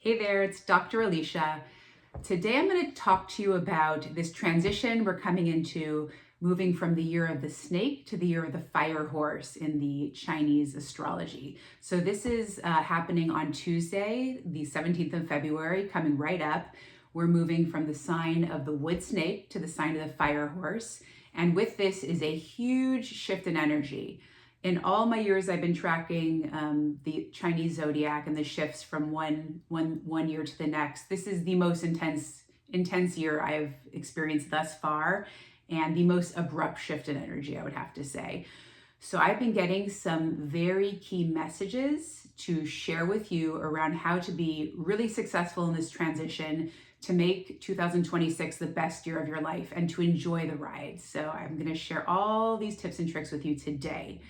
Hey there, it's Dr. Elisha. Today I'm going to talk to you about this transition we're coming into, moving from the year of the snake to the year of the fire horse in the Chinese astrology. So this is happening on Tuesday, the 17th of February, coming right up. We're moving from the sign of the wood snake to the sign of the fire horse. And with this is a huge shift in energy. In all my years, I've been tracking the Chinese zodiac and the shifts from one year to the next. This is the most intense year I've experienced thus far, and the most abrupt shift in energy, I would have to say. So I've been getting some very key messages to share with you around how to be really successful in this transition, to make 2026 the best year of your life and to enjoy the ride. So I'm going to share all these tips and tricks with you today.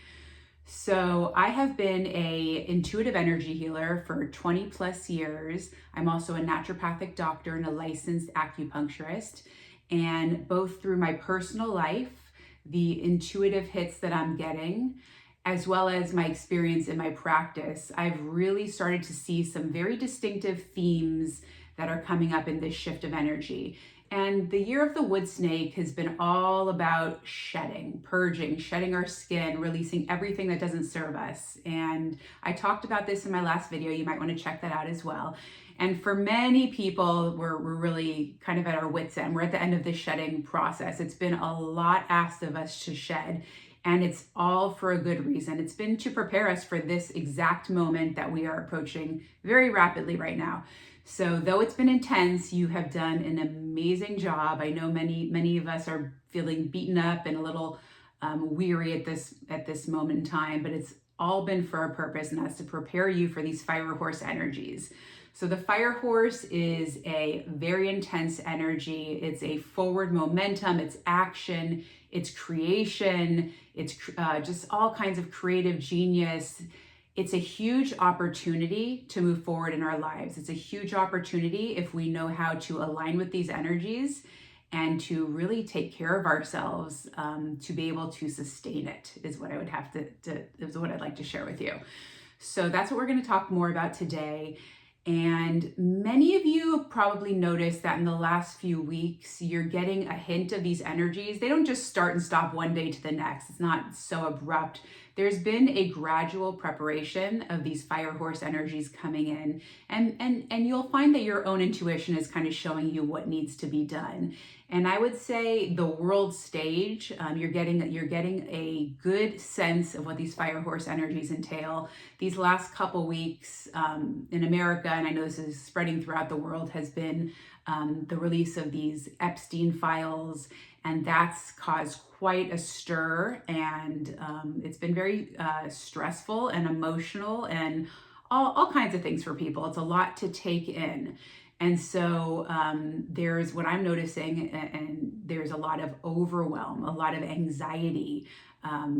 So I have been a intuitive energy healer for 20 plus years. I'm also a naturopathic doctor and a licensed acupuncturist. And both through my personal life, the intuitive hits that I'm getting, as well as my experience in my practice, I've really started to see some very distinctive themes that are coming up in this shift of energy. And the year of the wood snake has been all about shedding, purging, shedding our skin, releasing everything that doesn't serve us. And I talked about this in my last video. You might want to check that out as well. And for many people, we're really kind of at our wits' end. We're at the end of the shedding process. It's been a lot asked of us to shed, and it's all for a good reason. It's been to prepare us for this exact moment that we are approaching very rapidly right now. So though it's been intense, you have done an amazing job. I know many of us are feeling beaten up and a little weary at this moment in time, but it's all been for a purpose, and that's to prepare you for these fire horse energies. So the fire horse is a very intense energy. It's a forward momentum, it's action, it's creation, it's just all kinds of creative genius. It's a huge opportunity to move forward in our lives. It's a huge opportunity if we know how to align with these energies and to really take care of ourselves, to be able to sustain it, is what I would have is what I'd like to share with you. So that's what we're going to talk more about today. And many of you have probably noticed that in the last few weeks, you're getting a hint of these energies. They don't just start and stop one day to the next. It's not so abrupt. There's been a gradual preparation of these fire horse energies coming in, and you'll find that your own intuition is kind of showing you what needs to be done. And I would say the world stage, you're getting a good sense of what these fire horse energies entail. These last couple weeks in America, and I know this is spreading throughout the world, has been the release of these Epstein files, and that's caused quite a stir, and it's been very stressful and emotional and all kinds of things for people. It's a lot to take in. And so there's what I'm noticing, and there's a lot of overwhelm, a lot of anxiety.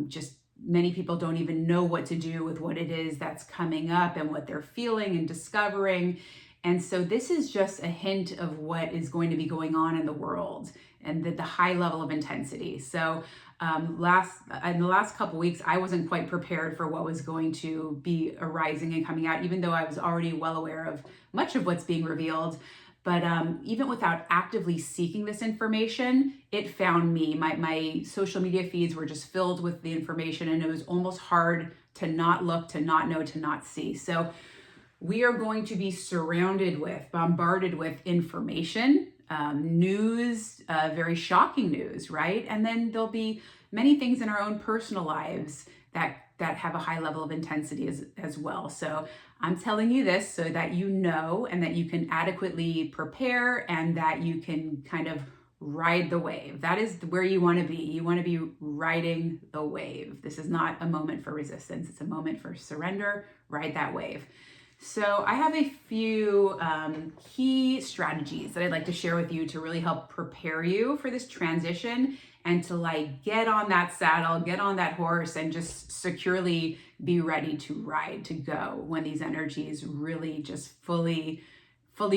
Just many people don't even know what to do with what it is that's coming up and what they're feeling and discovering. And so this is just a hint of what is going to be going on in the world and the high level of intensity. So in the last couple weeks, I wasn't quite prepared for what was going to be arising and coming out, even though I was already well aware of much of what's being revealed. But even without actively seeking this information, it found me. My social media feeds were just filled with the information, and it was almost hard to not look, to not know, to not see. So we are going to be bombarded with information, news, very shocking news, right? And then there'll be many things in our own personal lives that have a high level of intensity as well. So I'm telling you this so that you know, and that you can adequately prepare, and that you can kind of ride the wave. That is where you want to be. You want to be riding the wave. This is not a moment for resistance. It's a moment for surrender. Ride that wave. So I have a few key strategies that I'd like to share with you to really help prepare you for this transition, and to get on that saddle, get on that horse, and just securely be ready to ride, to go when these energies really just fully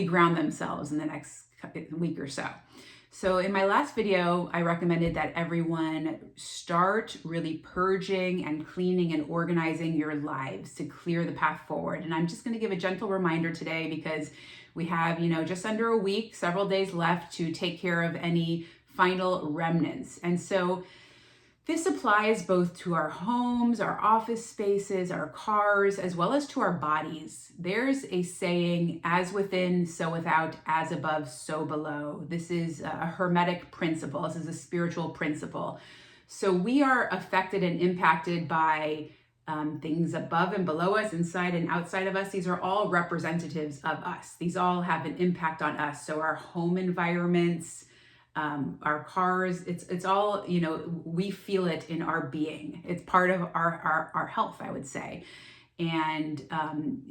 ground themselves in the next week or so. So in my last video, I recommended that everyone start really purging and cleaning and organizing your lives to clear the path forward. And I'm just going to give a gentle reminder today because we have, just under a week, several days left to take care of any final remnants. And so this applies both to our homes, our office spaces, our cars, as well as to our bodies. There's a saying, as within, so without, as above, so below. This is a hermetic principle. This is a spiritual principle. So we are affected and impacted by things above and below us, inside and outside of us. These are all representatives of us. These all have an impact on us. So our home environments, our cars, it's all, we feel it in our being. It's part of our health, I would say. And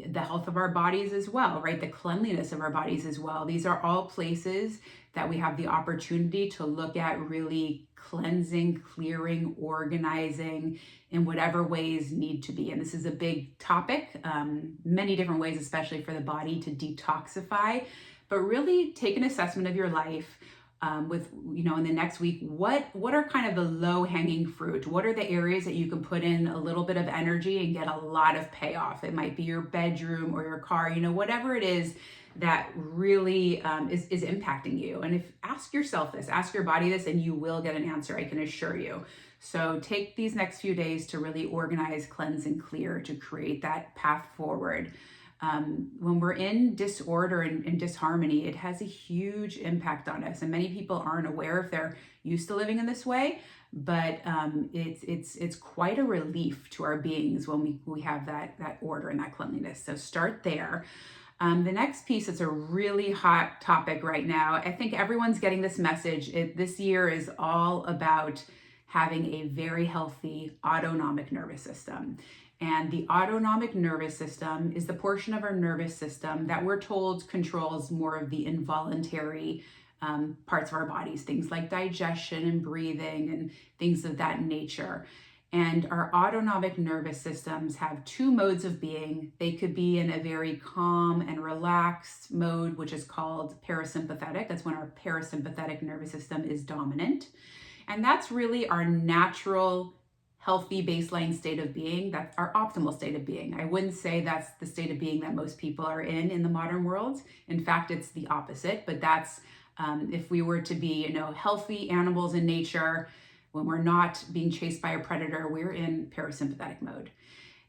the health of our bodies as well, right? The cleanliness of our bodies as well. These are all places that we have the opportunity to look at really cleansing, clearing, organizing in whatever ways need to be. And this is a big topic, many different ways, especially for the body to detoxify, but really take an assessment of your life. With, in the next week, what are kind of the low-hanging fruit? What are the areas that you can put in a little bit of energy and get a lot of payoff? It might be your bedroom or your car, whatever it is that really is impacting you. And ask yourself this, ask your body this, and you will get an answer, I can assure you. So take these next few days to really organize, cleanse, and clear to create that path forward. When we're in disorder and disharmony, it has a huge impact on us. And many people aren't aware if they're used to living in this way, but it's quite a relief to our beings when we have that order and that cleanliness. So start there. The next piece is a really hot topic right now. I think everyone's getting this message. This year is all about having a very healthy autonomic nervous system. And the autonomic nervous system is the portion of our nervous system that we're told controls more of the involuntary parts of our bodies, things like digestion and breathing and things of that nature. And our autonomic nervous systems have two modes of being. They could be in a very calm and relaxed mode, which is called parasympathetic. That's when our parasympathetic nervous system is dominant. And that's really our natural healthy baseline state of being. That's our optimal state of being. I wouldn't say that's the state of being that most people are in the modern world. In fact, it's the opposite, but that's if we were to be, healthy animals in nature, when we're not being chased by a predator, we're in parasympathetic mode.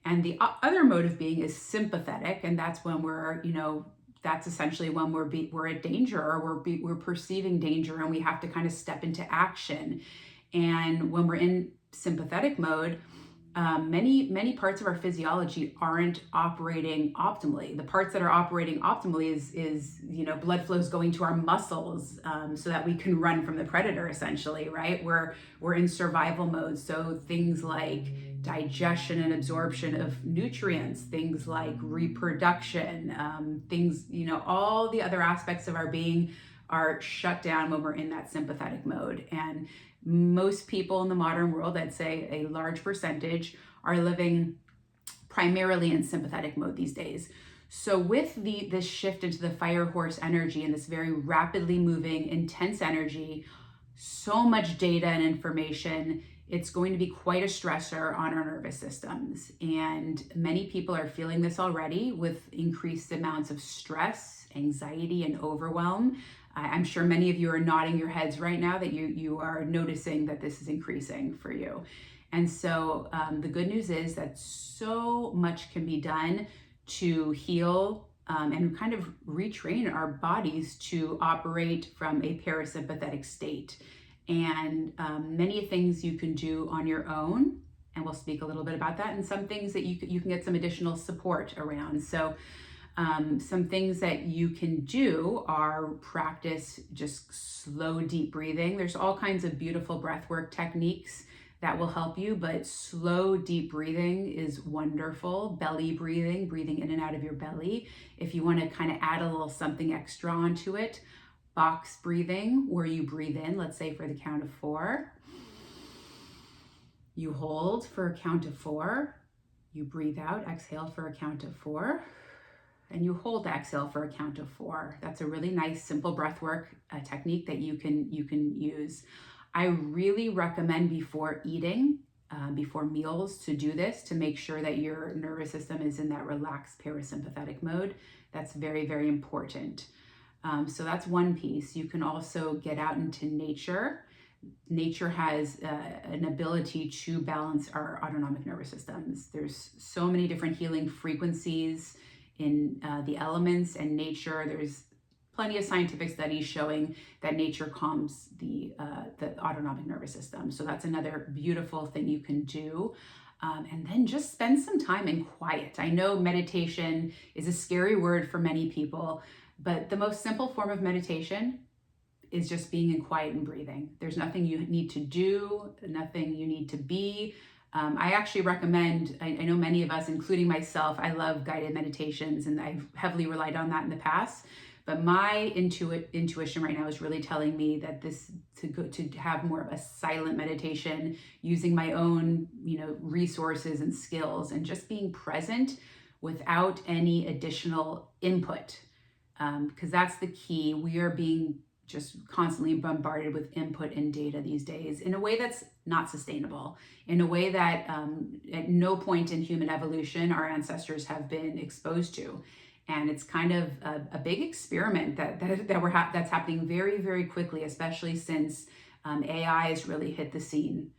And the other mode of being is sympathetic, and that's when we're, that's essentially when we're at danger, or we're perceiving danger, and we have to kind of step into action. And when we're in sympathetic mode, many parts of our physiology aren't operating optimally. The parts that are operating optimally is blood flows going to our muscles so that we can run from the predator, essentially, right? We're in survival mode. So things like digestion and absorption of nutrients, things like reproduction, things, all the other aspects of our being are shut down when we're in that sympathetic mode. And most people in the modern world, I'd say a large percentage, are living primarily in sympathetic mode these days. So with this shift into the fire horse energy and this very rapidly moving, intense energy, so much data and information, it's going to be quite a stressor on our nervous systems. And many people are feeling this already with increased amounts of stress, anxiety, and overwhelm. I'm sure many of you are nodding your heads right now that you are noticing that this is increasing for you. And so the good news is that so much can be done to heal and kind of retrain our bodies to operate from a parasympathetic state. And many things you can do on your own, and we'll speak a little bit about that, and some things that you can get some additional support around. So some things that you can do are practice just slow, deep breathing. There's all kinds of beautiful breathwork techniques that will help you, but slow, deep breathing is wonderful. Belly breathing, breathing in and out of your belly. If you want to kind of add a little something extra onto it, box breathing, where you breathe in, let's say for the count of 4. You hold for a count of 4. You breathe out, exhale for a count of 4. and you hold the exhale for a count of 4. That's a really nice, simple breath work technique that you can use. I really recommend before eating, before meals, to do this to make sure that your nervous system is in that relaxed parasympathetic mode. That's very, very important. So that's one piece. You can also get out into nature. Nature has an ability to balance our autonomic nervous systems. There's so many different healing frequencies in the elements and nature. There's plenty of scientific studies showing that nature calms the autonomic nervous system. So that's another beautiful thing you can do. And then just spend some time in quiet. I know meditation is a scary word for many people, but the most simple form of meditation is just being in quiet and breathing. There's nothing you need to do, nothing you need to be. I actually recommend, I know many of us, including myself, I love guided meditations, and I've heavily relied on that in the past. But my intuition right now is really telling me that to have more of a silent meditation, using my own, resources and skills, and just being present without any additional input, because that's the key. We are being just constantly bombarded with input and data these days in a way that's not sustainable, in a way that at no point in human evolution our ancestors have been exposed to. And it's kind of a big experiment that's happening very, very quickly, especially since AI has really hit the scene,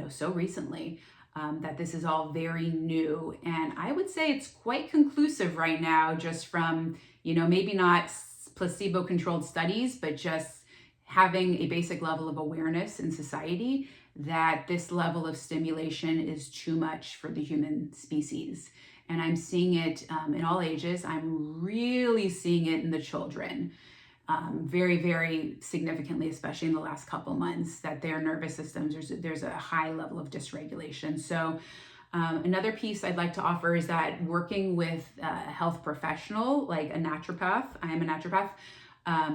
so recently, that this is all very new. And I would say it's quite conclusive right now, just from, maybe not placebo-controlled studies, but just having a basic level of awareness in society that this level of stimulation is too much for the human species. And I'm seeing it in all ages. I'm really seeing it in the children very, very significantly, especially in the last couple months, that their nervous systems, there's a high level of dysregulation. So another piece I'd like to offer is that working with a health professional, like a naturopath, I am a naturopath,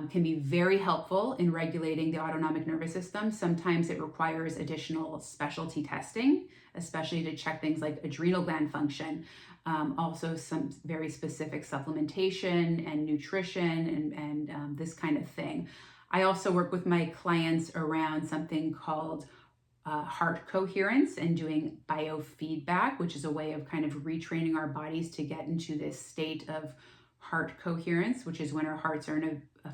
can be very helpful in regulating the autonomic nervous system. Sometimes it requires additional specialty testing, especially to check things like adrenal gland function. Also some very specific supplementation and nutrition and this kind of thing. I also work with my clients around something called heart coherence and doing biofeedback, which is a way of kind of retraining our bodies to get into this state of heart coherence, which is when our hearts are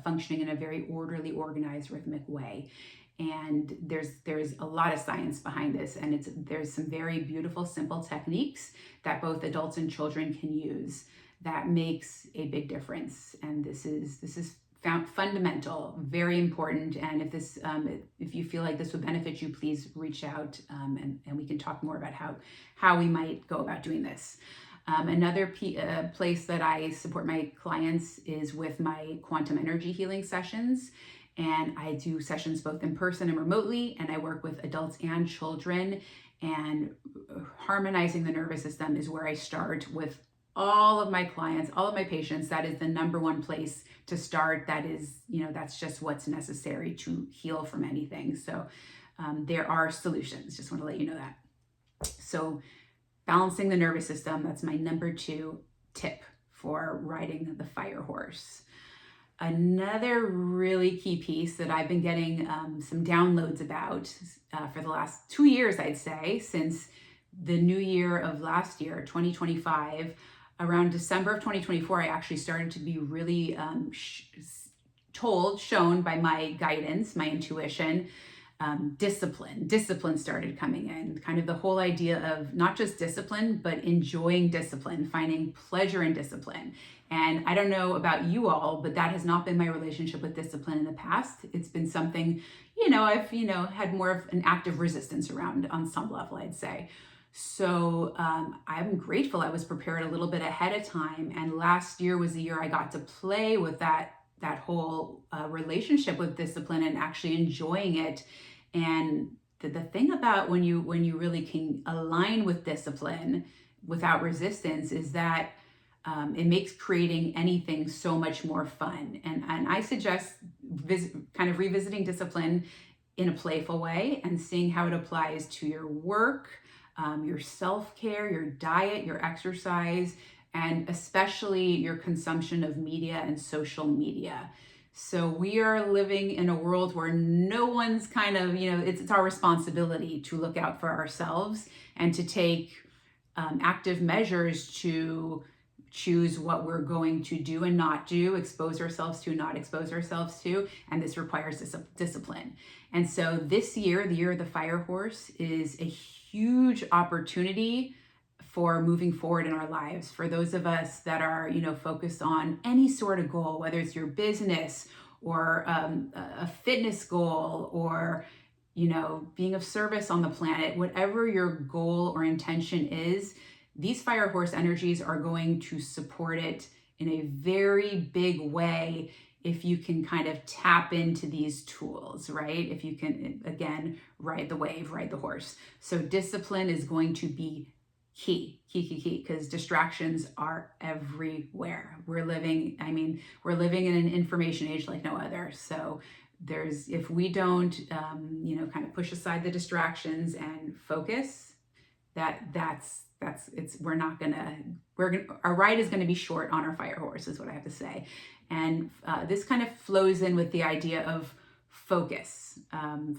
functioning in a very orderly, organized, rhythmic way. And there's a lot of science behind this, and there's some very beautiful, simple techniques that both adults and children can use that makes a big difference. And this is fundamental, very important. And if you feel like this would benefit you, please reach out and we can talk more about how we might go about doing this. Another place that I support my clients is with my quantum energy healing sessions. And I do sessions both in person and remotely, and I work with adults and children. And harmonizing the nervous system is where I start with all of my clients, all of my patients. That is the number one place to start. That is, that's just what's necessary to heal from anything. So there are solutions. Just want to let you know that. So balancing the nervous system, that's my number 2 tip for riding the fire horse. Another really key piece that I've been getting some downloads about for the last 2 years, I'd say, since the new year of last year, 2025, around December of 2024, I actually started to be really shown by my guidance, my intuition, discipline started coming in. Kind of the whole idea of not just discipline, but enjoying discipline, finding pleasure in discipline. And I don't know about you all, but that has not been my relationship with discipline in the past. It's been something, I've, had more of an active resistance around on some level, I'd say. So I'm grateful I was prepared a little bit ahead of time. And last year was the year I got to play with that whole relationship with discipline and actually enjoying it. And the thing about when you really can align with discipline without resistance is that it makes creating anything so much more fun. And I suggest kind of revisiting discipline in a playful way and seeing how it applies to your work, your self-care, your diet, your exercise, and especially your consumption of media and social media. So we are living in a world where no one's kind of, it's our responsibility to look out for ourselves and to take active measures to choose what we're going to do and not do, expose ourselves to, not expose ourselves to, and this requires discipline. And so this year, the year of the fire horse, is a huge opportunity for moving forward in our lives. For those of us that are, focused on any sort of goal, whether it's your business or a fitness goal or, being of service on the planet, whatever your goal or intention is, these fire horse energies are going to support it in a very big way if you can kind of tap into these tools, right? If you can, again, ride the wave, ride the horse. So discipline is going to be key, because distractions are everywhere. We're living in an information age like no other. So if we don't, kind of push aside the distractions and focus, our ride is going to be short on our fire horse, is what I have to say. And this kind of flows in with the idea of focus. And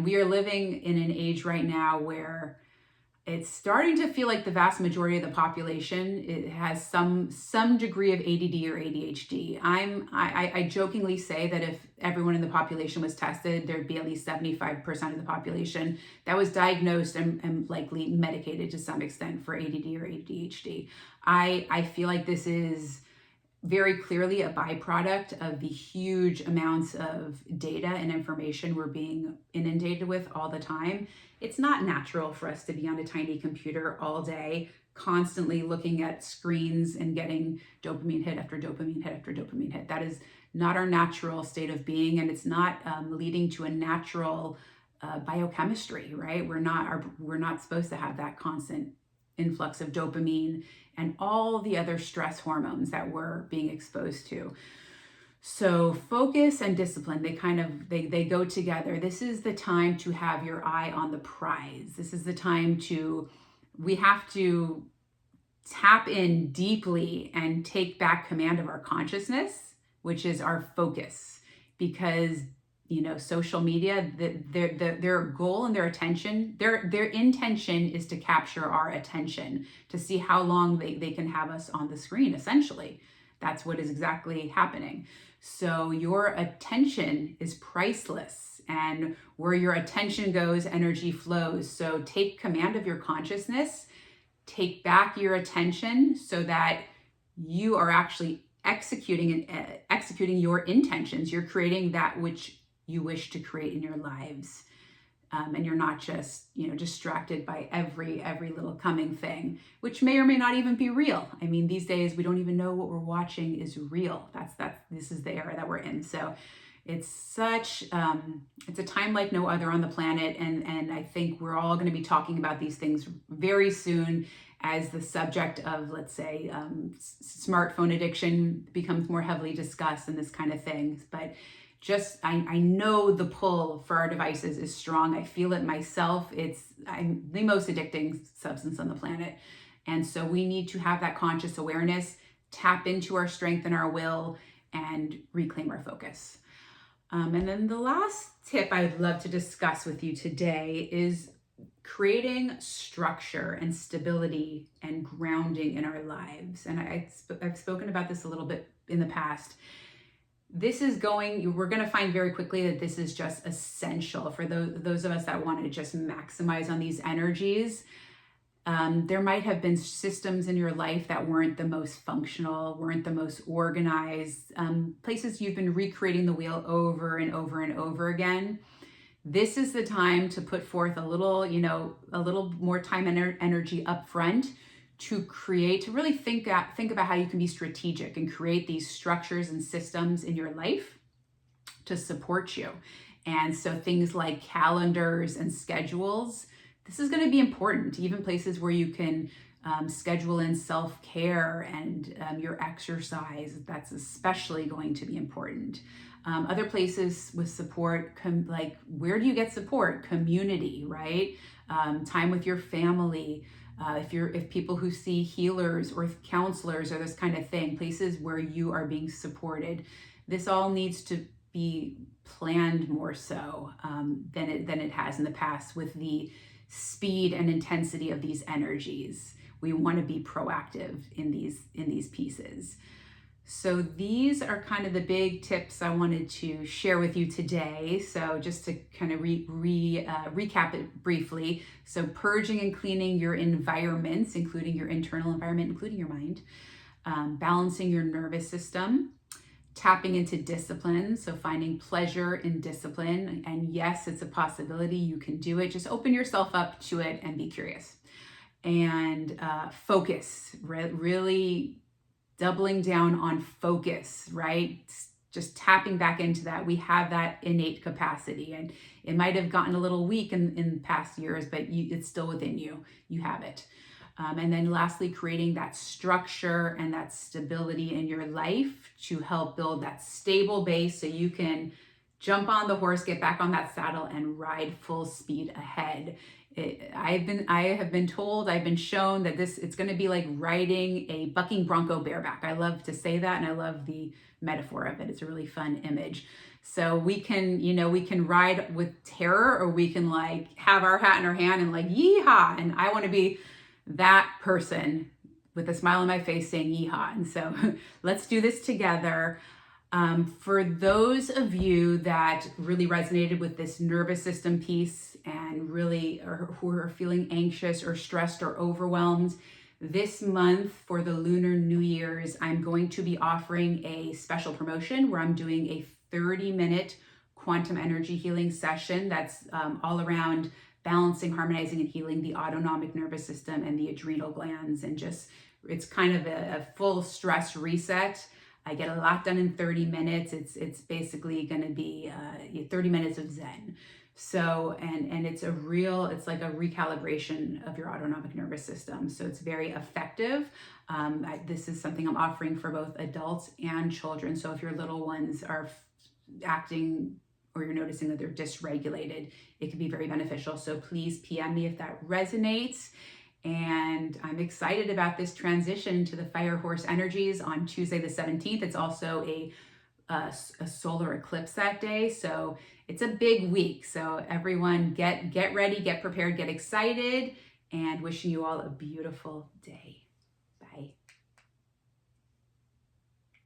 we are living in an age right now where it's starting to feel like the vast majority of the population, it has some degree of ADD or ADHD. I jokingly say that if everyone in the population was tested, there'd be at least 75% of the population that was diagnosed and likely medicated to some extent for ADD or ADHD. I feel like this is very clearly a byproduct of the huge amounts of data and information we're being inundated with all the time. It's not natural for us to be on a tiny computer all day, constantly looking at screens and getting dopamine hit after dopamine hit after dopamine hit. That is not our natural state of being, and it's not leading to a natural biochemistry, right? We're not supposed to have that constant influx of dopamine and all the other stress hormones that we're being exposed to. So focus and discipline, they go together. This is the time to have your eye on the prize. This is the time we have to tap in deeply and take back command of our consciousness, which is our focus, because social media, their goal and their attention, their intention is to capture our attention, to see how long they can have us on the screen, essentially. That's what is exactly happening. So your attention is priceless, and where your attention goes, energy flows. So take command of your consciousness, take back your attention so that you are actually executing your intentions. You're creating that which you wish to create in your lives. And you're not just, distracted by every little coming thing, which may or may not even be real. I mean, these days we don't even know what we're watching is real. This is the era that we're in. So it's it's a time like no other on the planet. And I think we're all going to be talking about these things very soon as the subject of, let's say, smartphone addiction becomes more heavily discussed and this kind of thing. But I know the pull for our devices is strong. I feel it myself. I'm the most addicting substance on the planet. And so we need to have that conscious awareness, tap into our strength and our will, and reclaim our focus. And then the last tip I'd love to discuss with you today is creating structure and stability and grounding in our lives. And I've spoken about this a little bit in the past. We're going to find very quickly that this is just essential for those of us that want to just maximize on these energies. There might have been systems in your life that weren't the most functional, weren't the most organized, places you've been recreating the wheel over and over and over again. This is the time to put forth a little more time and energy up front to really think about how you can be strategic and create these structures and systems in your life to support you. And so things like calendars and schedules, this is going to be important. Even places where you can schedule in self-care and your exercise, that's especially going to be important. Other places with support, like where do you get support? Community, right? Time with your family. If people who see healers or counselors or this kind of thing, places where you are being supported, this all needs to be planned more so than it has in the past with the speed and intensity of these energies. We want to be proactive in these pieces. So these are kind of the big tips I wanted to share with you today. So just to kind of recap it briefly. So purging and cleaning your environments, including your internal environment, including your mind, balancing your nervous system, tapping into discipline. So finding pleasure in discipline. And yes, it's a possibility. You can do it. Just open yourself up to it and be curious. And focus, really doubling down on focus, right? Just tapping back into that. We have that innate capacity, and it might have gotten a little weak in past years, but it's still within you. You have it. And then lastly, creating that structure and that stability in your life to help build that stable base so you can jump on the horse, get back on that saddle, and ride full speed ahead. I've been told, I've been shown that it's going to be like riding a bucking bronco bareback. I love to say that, and I love the metaphor of it. It's a really fun image. So we can ride with terror, or we can like have our hat in our hand and like yeehaw. And I want to be that person with a smile on my face saying yeehaw. And so let's do this together. For those of you that really resonated with this nervous system piece and really who are feeling anxious or stressed or overwhelmed, this month for the Lunar New Year's, I'm going to be offering a special promotion where I'm doing a 30-minute quantum energy healing session that's all around balancing, harmonizing, and healing the autonomic nervous system and the adrenal glands. And just, it's kind of a full stress reset. I get a lot done in 30 minutes. It's basically going to be 30 minutes of Zen. So, and it's like a recalibration of your autonomic nervous system. So it's very effective. This is something I'm offering for both adults and children. So if your little ones are acting or you're noticing that they're dysregulated, it can be very beneficial. So please PM me if that resonates. And I'm excited about this transition to the fire horse energies on Tuesday the 17th. It's also a solar eclipse that day. So it's a big week. So everyone get ready, get prepared, get excited, and wishing you all a beautiful day.